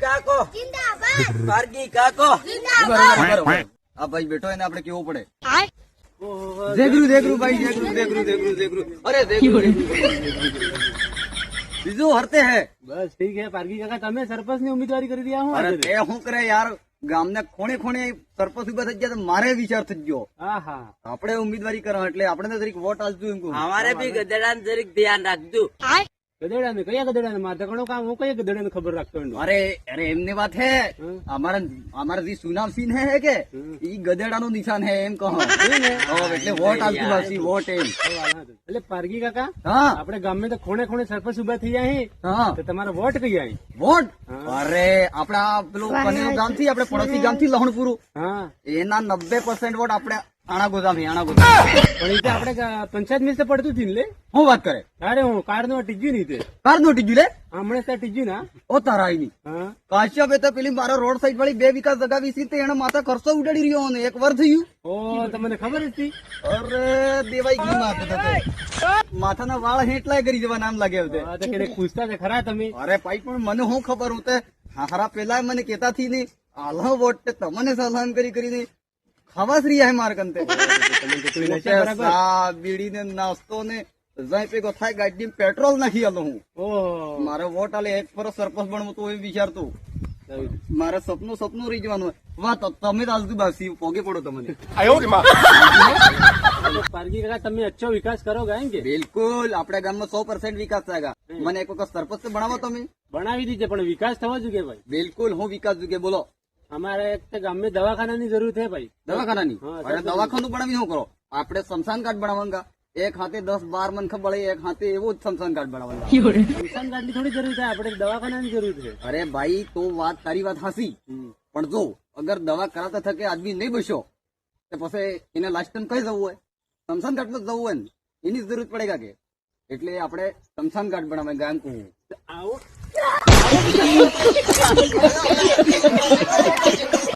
કાકો जिंदाबाद પારગી કાકો जिंदाबाद આ ભાઈ બેઠો એને આપણે કેવું પડે દેખરું ભાઈ દેખરું અરે દેખરું બીજું હરતે હે બસ ઠીક હે પારગી કાકા તમે સરપંચ ની ઉમેદવારી કરી દીધા હું અરે તે શું કરે યાર ગામના ખૂણે ખૂણે સરપંચ ઉભા થઈ ગયા તો મારે વિચાર થઈ ગયો હા હા આપણે ઉમેદવારી કરવા એટલે આપણે તો જરીક વોટ આલતું એમ કહું અમારે બી ગધેડા જરીક ધ્યાન રાખજો. ગધેડા ને કયા ગધેડા ને માથે ઘણું કામ હું કયા ગધેડા ને ખબર રાખતો હોય? અરે એમની વાત હે અમારા જે સુનામ સિંહ હે કે ઈ ગધેડાનું નિશાન હે એમ કહો એટલે વોટ આલતું વાસી વોટ એમ એટલે પારગી કાકા હા આપણે ગામમાં તો ખૂણે ખૂણે સરપંચ ઉભા થઈ જાય હા તો તમારો વોટ કઈ આવી? વોટ અરે આપડા પેલું કનેવ ગામ થી આપણે પડોશી ગામ થી લહણપુરું હા એના 90% વોટ આપણે આણા ગોદામ પણ એ તો આપણે પંચાયત મિલ પડતું હતું ને લે. હું વાત કરે અરે હું કાર નું ટીજ્યું નહીં તે કાર નો ટીજુ લે હમણાં ત્યાં ટીજ્યું ના ઓ તારા આઈની હા કાશ્યપ એ તો પેલી મારા રોડ સાઈડ વાળી 2 વિકાસ જગાવી છે તે એને માથા ખર્ચો ઉડાડી રહ્યો અને 1 વર્ષ થયું ઓ તમને ખબર હતી? અરે દેવાઈ ગઈ માથાના વાળ હેટલાય કરી જવા નામ લાગે હવે હા, તો એને પૂછતા છે ખરા તમે? અરે ભાઈ પણ મને હું ખબર હું તે હારા પેલા મને કેતા થી નહીં આલ્હો વોટ તે તમને સલામ કરીને ખાવાસ રહ્યા હે માર કંતે ચા બીડી ને નાસ્તો ને જાય પેગો થાય ગાડી પેટ્રોલ નાખી આલો હું ઓ મારે વોટ આલે 1 વર્ષ સરપંચ બનવું તો એ વિચારતું મારે સપનું રહી જવાનું વાત તમે તો આજુ બાસી પોગે પડો તમને પારગી કાકા તમે અચ્છો વિકાસ કરોગે એમ કે? બિલકુલ આપડા ગામમાં 100% વિકાસ થાય મને એક વખત સરપંચ તો બનાવો તમે બનાવી દીધે પણ વિકાસ થવો જોઈએ ભાઈ. બિલકુલ હું વિકાસ જુગે બોલો અમારે એક તો ગામમાં દવાખાનાની જરૂર છે ભાઈ. દવાખાનાની હા, અરે દવાખાનું બનાવી શું કરો આપણે સ્મશાન ઘાટ બનાવવાના એક હાથે 10-12 મનખ બળે એક હાથે એવો જ સ્મશાન ઘાટ બનાવવાના સ્મશાન ઘાટની થોડી જરૂર છે આપણે દવાખાનાની જરૂર છે. અરે ભાઈ તો વાત તારી વાત હાસી પણ જો અગર દવા કરાતા થકે આદમી નહીં બસ્યો તો પછી એને લાસ્ટ ટાઈમ કઈ જવું હોય સ્મશાન ઘાટમાં જ જવું હોય ને એની જરૂર પડેગા કે એટલે આપણે સ્મશાન ઘાટ બનાવવા ગામ કહું આવો